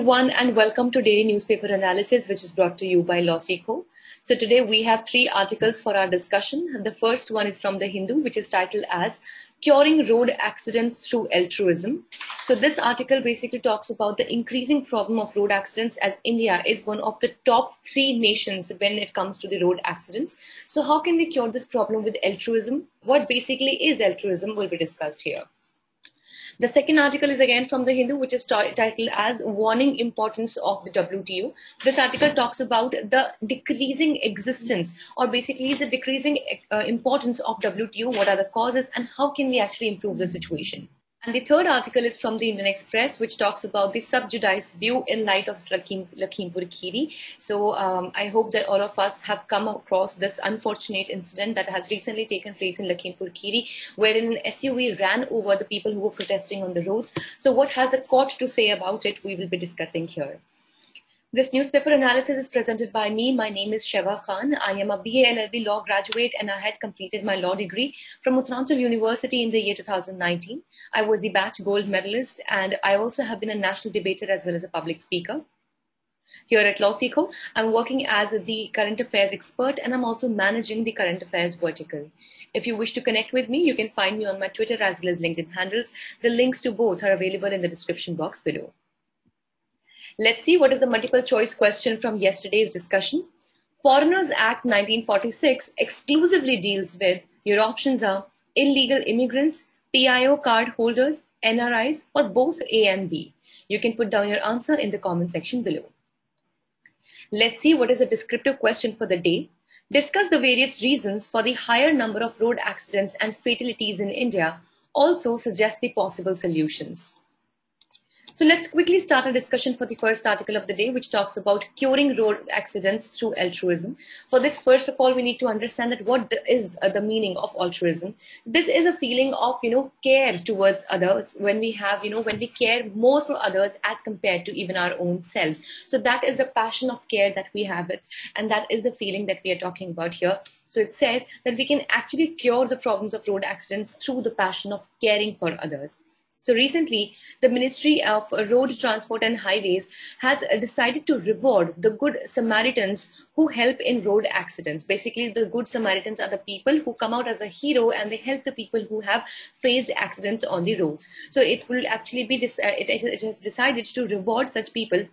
everyone, and welcome to Daily Newspaper Analysis, which is brought to you by LawSeco. So today we have three articles for our discussion. The first one is from The Hindu, which is titled as Curing Road Accidents Through Altruism. So this article basically talks about the increasing problem of road accidents, as India is one of the top three nations when it comes to the road accidents. So how can we cure this problem with altruism? What basically is altruism will be discussed here. The second article is again from The Hindu, which is titled as Warning Importance of the WTO. This article talks about the decreasing existence, or basically the decreasing importance of WTO, what are the causes and how can we actually improve the situation. And the third article is from the Indian Express, which talks about the sub-judice view in light of Lakhimpur Kheri. So I hope that all of us have come across this unfortunate incident that has recently taken place in Lakhimpur Kheri, wherein an SUV ran over the people who were protesting on the roads. So what has the court to say about it, we will be discussing here. This newspaper analysis is presented by me. My name is Sheva Khan. I am a BA LLB law graduate and I had completed my law degree from Uttaranchal University in the year 2019. I was the batch gold medalist and I also have been a national debater as well as a public speaker. Here at LawSeco, I'm working as the current affairs expert and I'm also managing the current affairs vertical. If you wish to connect with me, you can find me on my Twitter as well as LinkedIn handles. The links to both are available in the description box below. Let's see what is the multiple choice question from yesterday's discussion. Foreigners Act 1946 exclusively deals with, your options are illegal immigrants, PIO card holders, NRIs, or both A and B. You can put down your answer in the comment section below. Let's see what is the descriptive question for the day. Discuss the various reasons for the higher number of road accidents and fatalities in India. Also suggest the possible solutions. So let's quickly start a discussion for the first article of the day, which talks about curing road accidents through altruism. For this, first of all, we need to understand that what is the meaning of altruism. This is a feeling of, care towards others when we have, when we care more for others as compared to even our own selves. So that is the passion of care that we have it. And that is the feeling that we are talking about here. So it says that we can actually cure the problems of road accidents through the passion of caring for others. So recently, the Ministry of Road Transport and Highways has decided to reward the Good Samaritans who help in road accidents. Basically, the Good Samaritans are the people who come out as a hero and they help the people who have faced accidents on the roads. So it will actually be, it has decided to reward such people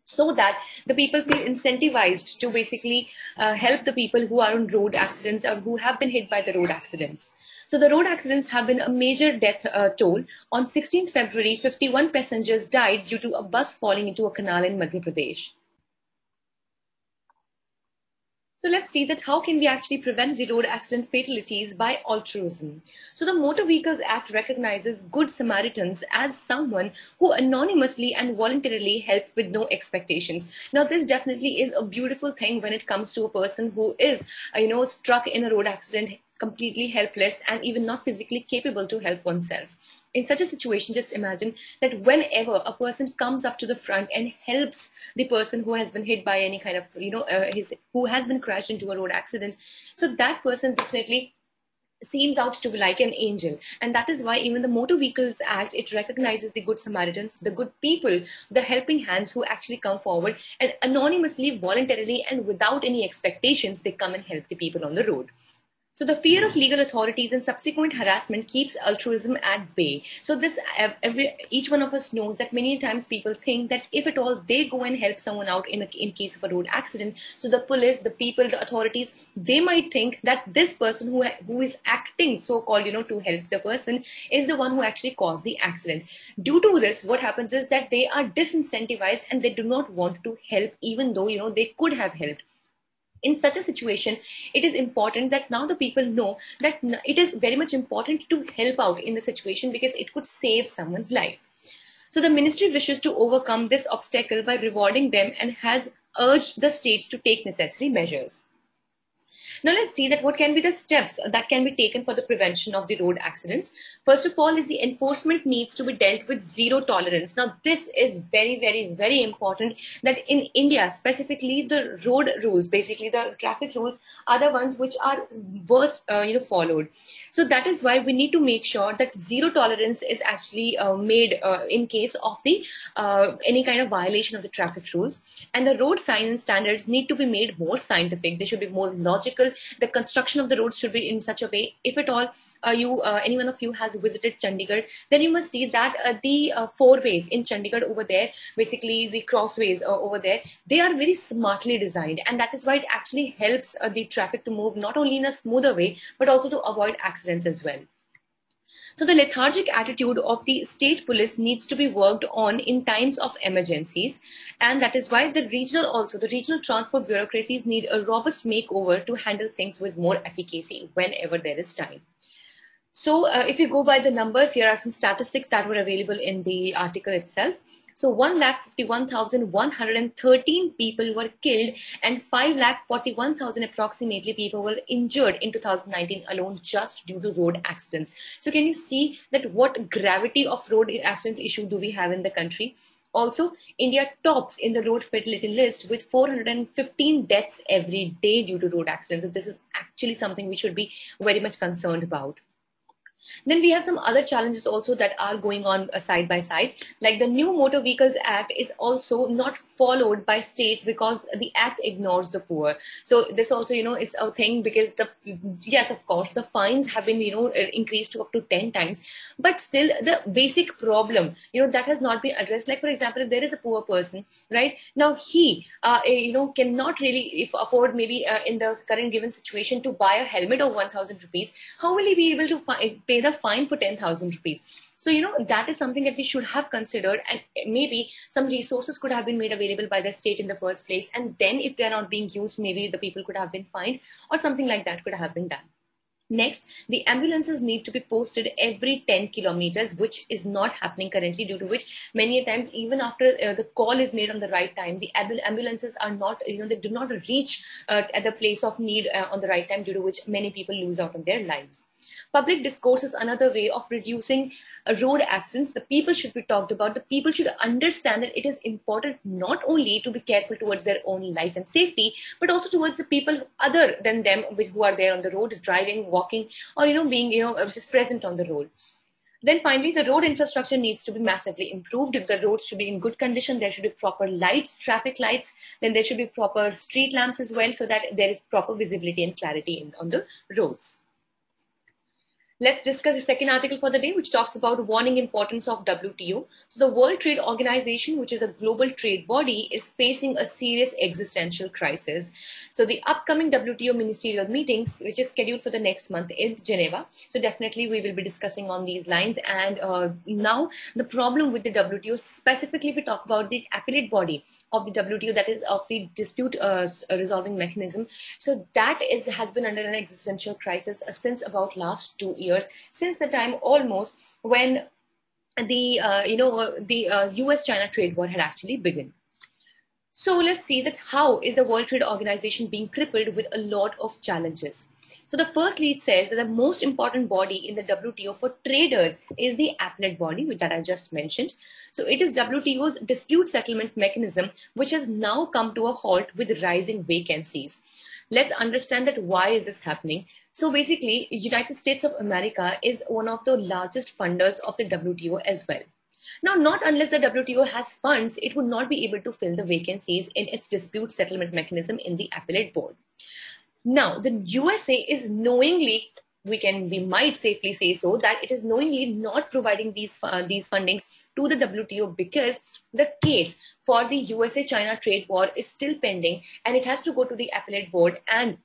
so that the people feel incentivized to basically help the people who are on road accidents or who have been hit by the road accidents. So the road accidents have been a major death toll. On 16th February, 51 passengers died due to a bus falling into a canal in Madhya Pradesh. So let's see that how can we actually prevent the road accident fatalities by altruism. So the Motor Vehicles Act recognizes Good Samaritans as someone who anonymously and voluntarily help with no expectations. Now this definitely is a beautiful thing when it comes to a person who is, struck in a road accident, completely helpless and even not physically capable to help oneself. In such a situation, just imagine that whenever a person comes up to the front and helps the person who has been hit by any kind of, who has been crashed into a road accident, so that person definitely seems out to be like an angel. And that is why even the Motor Vehicles Act, it recognizes the good Samaritans, the good people, the helping hands who actually come forward and anonymously, voluntarily and without any expectations, they come and help the people on the road. So the fear of legal authorities and subsequent harassment keeps altruism at bay. So this, each one of us knows that many times people think that if at all they go and help someone out in case of a road accident, so the police, the people, the authorities, they might think that this person who is acting so-called, to help the person is the one who actually caused the accident. Due to this, what happens is that they are disincentivized and they do not want to help even though, they could have helped. In such a situation, it is important that now the people know that it is very much important to help out in the situation because it could save someone's life. So the ministry wishes to overcome this obstacle by rewarding them and has urged the state to take necessary measures. Now let's see that what can be the steps that can be taken for the prevention of the road accidents. First of all is the enforcement needs to be dealt with zero tolerance. Now this is very, very, very important that in India, specifically the road rules, basically the traffic rules are the ones which are worst, followed. So that is why we need to make sure that zero tolerance is actually made in case of the any kind of violation of the traffic rules. And the road signs and standards need to be made more scientific. They should be more logical. The construction of the roads should be in such a way. If at all any one of you has visited Chandigarh, then you must see that the four ways in Chandigarh over there, basically the crossways over there, they are very smartly designed, and that is why it actually helps the traffic to move not only in a smoother way but also to avoid accidents as well. So the lethargic attitude of the state police needs to be worked on in times of emergencies. And that is why the regional transport bureaucracies need a robust makeover to handle things with more efficacy whenever there is time. So if you go by the numbers, here are some statistics that were available in the article itself. So 1,51,113 people were killed and 5,41,000 approximately people were injured in 2019 alone just due to road accidents. So can you see that what gravity of road accident issue do we have in the country? Also, India tops in the road fatality list with 415 deaths every day due to road accidents. So this is actually something we should be very much concerned about. Then we have some other challenges also that are going on side by side, like the new Motor Vehicles Act is also not followed by states because the act ignores the poor. So this also, is a thing because yes, of course, the fines have been, increased to up to 10 times, but still the basic problem, that has not been addressed. Like, for example, if there is a poor person, right now, he, cannot really afford maybe in the current given situation to buy a helmet of 1,000 rupees, how will he be able to pay the fine for 10,000 rupees? So, that is something that we should have considered, and maybe some resources could have been made available by the state in the first place. And then if they're not being used, maybe the people could have been fined or something like that could have been done. Next, the ambulances need to be posted every 10 kilometers, which is not happening currently, due to which many times, even after the call is made on the right time, the ambulances are not, they do not reach at the place of need on the right time, due to which many people lose out on their lives. Public discourse is another way of reducing road accidents. The people should be talked about. The people should understand that it is important not only to be careful towards their own life and safety, but also towards the people other than them who are there on the road, driving, walking, or being just present on the road. Then finally, the road infrastructure needs to be massively improved. The roads should be in good condition. There should be proper lights, traffic lights. Then there should be proper street lamps as well, so that there is proper visibility and clarity on the roads. Let's discuss the second article for the day, which talks about warning importance of WTO. So the World Trade Organization, which is a global trade body, is facing a serious existential crisis. So the upcoming WTO ministerial meetings, which is scheduled for the next month in Geneva. So definitely we will be discussing on these lines. And now the problem with the WTO, specifically if we talk about the appellate body of the WTO, that is of the dispute resolving mechanism. So that has been under an existential crisis since about last 2 years. Since the time almost when the US-China trade war had actually begun. So let's see that how is the World Trade Organization being crippled with a lot of challenges. So the first lead says that the most important body in the WTO for traders is the appellate body, which that I just mentioned. So it is WTO's dispute settlement mechanism, which has now come to a halt with rising vacancies. Let's understand that why is this happening. So basically, United States of America is one of the largest funders of the WTO as well. Now, not unless the WTO has funds, it would not be able to fill the vacancies in its dispute settlement mechanism in the appellate board. Now, the USA is knowingly, we might safely say so, that it is knowingly not providing these fundings to the WTO because the case for the USA-China trade war is still pending and it has to go to the appellate board, and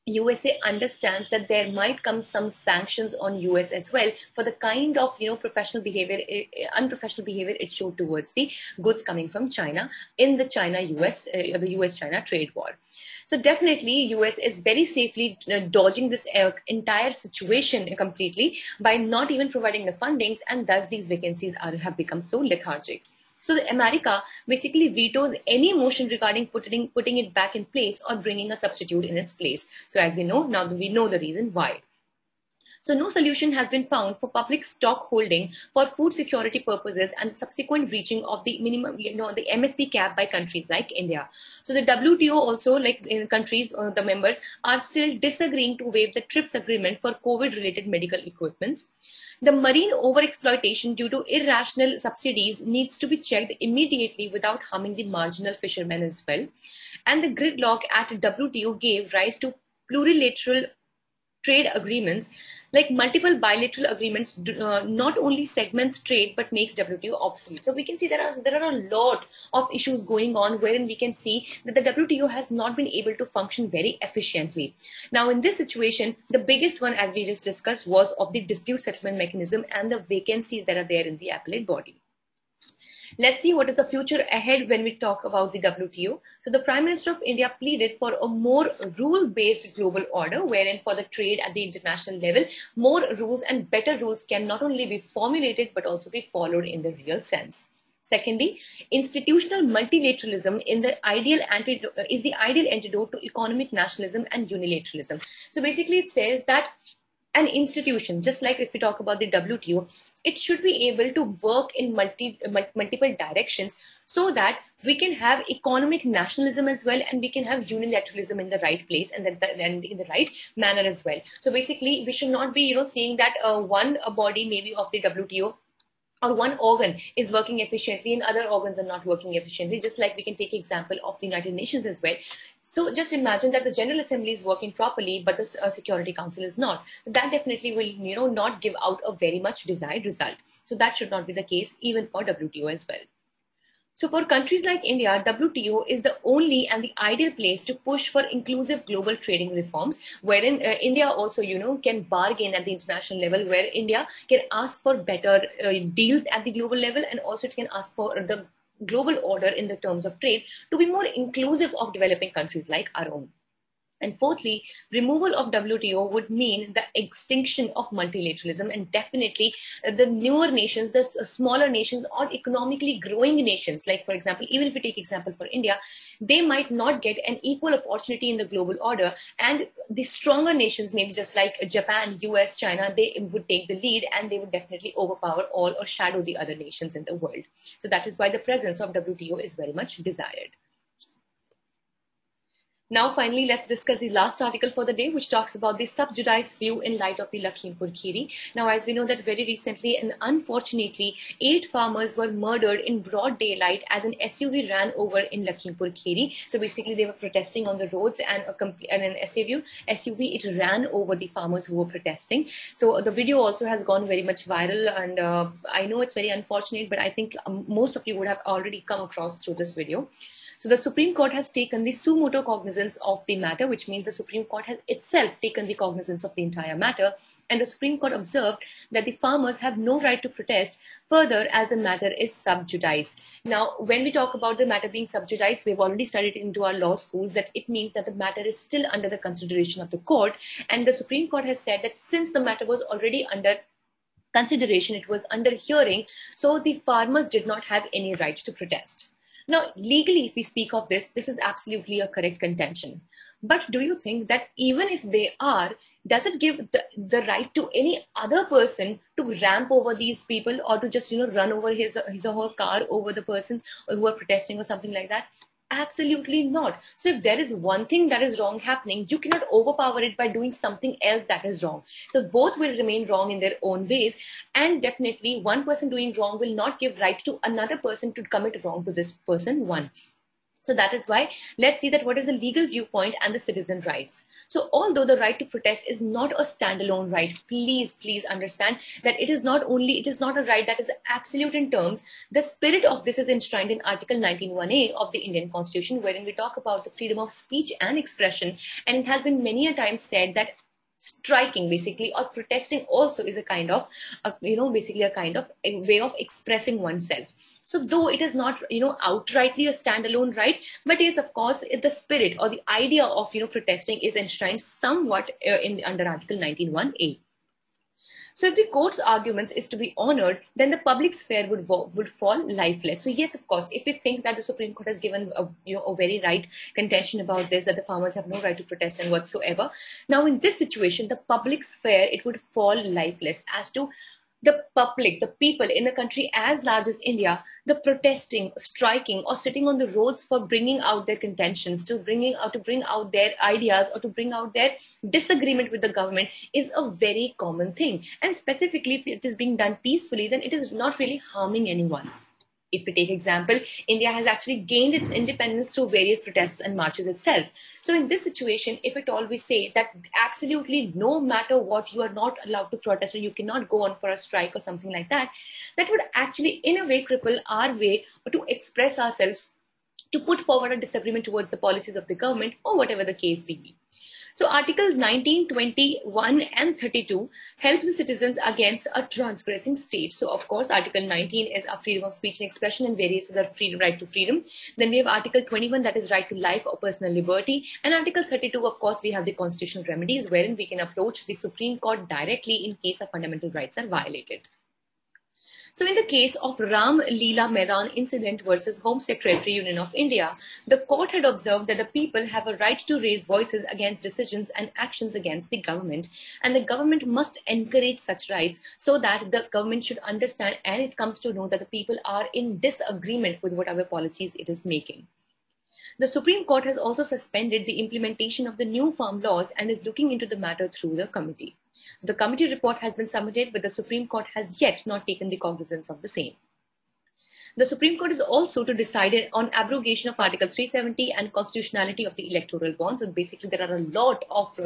USA understands that there might come some sanctions on US as well for the kind of unprofessional behavior it showed towards the goods coming from China in the the US-China trade war. So definitely US is very safely dodging this entire situation completely by not even providing the fundings, and thus these vacancies have become so lethargic. So the America basically vetoes any motion regarding putting it back in place or bringing a substitute in its place. So as we know, now we know the reason why. So no solution has been found for public stock holding for food security purposes and the subsequent reaching of the minimum, the MSP cap by countries like India. So the WTO also, like in countries, the members are still disagreeing to waive the TRIPS agreement for COVID-related medical equipments. The marine overexploitation due to irrational subsidies needs to be checked immediately without harming the marginal fishermen as well. And the gridlock at WTO gave rise to plurilateral trade agreements, like multiple bilateral agreements, not only segments trade but makes WTO obsolete. So we can see there are a lot of issues going on wherein we can see that the WTO has not been able to function very efficiently. Now in this situation, the biggest one, as we just discussed, was of the dispute settlement mechanism and the vacancies that are there in the appellate body. Let's see what is the future ahead when we talk about the WTO. So the Prime Minister of India pleaded for a more rule-based global order, wherein for the trade at the international level, more rules and better rules can not only be formulated, but also be followed in the real sense. Secondly, institutional multilateralism is the ideal antidote to economic nationalism and unilateralism. So basically it says that an institution, just like if we talk about the WTO, it should be able to work in multiple directions so that we can have economic nationalism as well, and we can have unilateralism in the right place and in the right manner as well. So basically, we should not be, saying that one body maybe of the WTO or one organ is working efficiently and other organs are not working efficiently, just like we can take example of the United Nations as well. So just imagine that the General Assembly is working properly, but the Security Council is not. That definitely will, not give out a very much desired result. So that should not be the case even for WTO as well. So for countries like India, WTO is the only and the ideal place to push for inclusive global trading reforms, wherein India also, can bargain at the international level, where India can ask for better deals at the global level, and also it can ask for the global order in the terms of trade to be more inclusive of developing countries like our own. And fourthly, removal of WTO would mean the extinction of multilateralism, and definitely the newer nations, the smaller nations or economically growing nations, like for example, even if we take example for India, they might not get an equal opportunity in the global order, and the stronger nations, maybe just like Japan, US, China, they would take the lead and they would definitely overpower all or shadow the other nations in the world. So that is why the presence of WTO is very much desired. Now, finally, let's discuss the last article for the day, which talks about the sub judice view in light of the Lakhimpur Kheri. Now, as we know that very recently and unfortunately, 8 farmers were murdered in broad daylight as an SUV ran over in Lakhimpur Kheri. So basically, they were protesting on the roads, and an SUV, it ran over the farmers who were protesting. So the video also has gone very much viral, and I know it's very unfortunate, but I think most of you would have already come across through this video. So the Supreme Court has taken the suo motu cognizance of the matter, which means the Supreme Court has itself taken the cognizance of the entire matter. And the Supreme Court observed that the farmers have no right to protest further as the matter is sub judice. Now, when we talk about the matter being sub judice, we've already studied into our law schools that it means that the matter is still under the consideration of the court. And the Supreme Court has said that since the matter was already under consideration, it was under hearing, so the farmers did not have any right to protest. Now, legally, if we speak of this, this is absolutely a correct contention. But do you think that even if they are, does it give the right to any other person to ramp over these people, or to just, run over his or her car over the persons who are protesting or something like that? Absolutely not. So if there is one thing that is wrong happening, you cannot overpower it by doing something else that is wrong. So both will remain wrong in their own ways. And definitely one person doing wrong will not give right to another person to commit wrong to this person one. So that is why let's see that what is the legal viewpoint and the citizen rights. So although the right to protest is not a standalone right, please understand that it is not a right that is absolute in terms. The spirit of this is enshrined in Article 19(1)(a) of the Indian Constitution, wherein we talk about the freedom of speech and expression. And it has been many a time said that striking basically or protesting also is a kind of, basically a kind of a way of expressing oneself. So though it is not, outrightly a standalone right, but yes, of course, the spirit or the idea of, protesting is enshrined somewhat under Article 19(1)(a). So if the court's arguments is to be honored, then the public sphere would fall lifeless. So yes, of course, if we think that the Supreme Court has given a very right contention about this, that the farmers have no right to protest and whatsoever. Now in this situation, the public sphere, it would fall lifeless as to the public, the people in a country as large as India, the protesting, striking, or sitting on the roads for bringing out their contentions, to bring out their ideas, or to bring out their disagreement with the government is a very common thing. And specifically, if it is being done peacefully, then it is not really harming anyone. If we take example, India has actually gained its independence through various protests and marches itself. So in this situation, if at all we say that absolutely no matter what, you are not allowed to protest or you cannot go on for a strike or something like that, that would actually in a way cripple our way to express ourselves, to put forward a disagreement towards the policies of the government or whatever the case may be. So Articles 19, 21 and 32 helps the citizens against a transgressing state. So of course, Article 19 is a freedom of speech and expression and various other right to freedom. Then we have Article 21, that is right to life or personal liberty. And Article 32, of course, we have the constitutional remedies wherein we can approach the Supreme Court directly in case of fundamental rights are violated. So in the case of Ram Leela Maidan incident versus Home Secretary Union of India, the court had observed that the people have a right to raise voices against decisions and actions against the government, and the government must encourage such rights so that the government should understand and it comes to know that the people are in disagreement with whatever policies it is making. The Supreme Court has also suspended the implementation of the new farm laws and is looking into the matter through the committee. The committee report has been submitted, but the Supreme Court has yet not taken the cognizance of the same. The Supreme Court is also to decide on abrogation of Article 370 and constitutionality of the electoral bonds. And basically, there are a lot of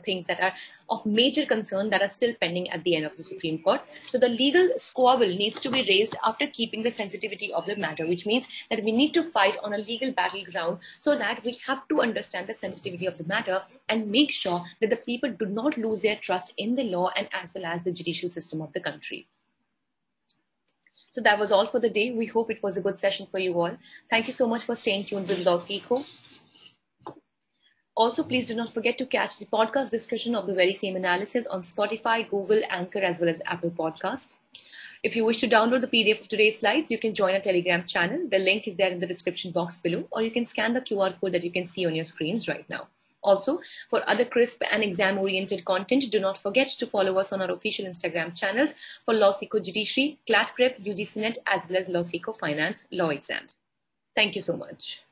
things that are of major concern that are still pending at the end of the Supreme Court. So the legal squabble needs to be raised after keeping the sensitivity of the matter, which means that we need to fight on a legal battleground so that we have to understand the sensitivity of the matter and make sure that the people do not lose their trust in the law and as well as the judicial system of the country. So that was all for the day. We hope it was a good session for you all. Thank you so much for staying tuned with LawSikho. Also, please do not forget to catch the podcast discussion of the very same analysis on Spotify, Google, Anchor, as well as Apple Podcast. If you wish to download the PDF of today's slides, you can join our Telegram channel. The link is there in the description box below, or you can scan the QR code that you can see on your screens right now. Also, for other crisp and exam-oriented content, do not forget to follow us on our official Instagram channels for LawSikho Judiciary, CLAT Prep, UGC Net, as well as LawSikho Finance Law Exams. Thank you so much.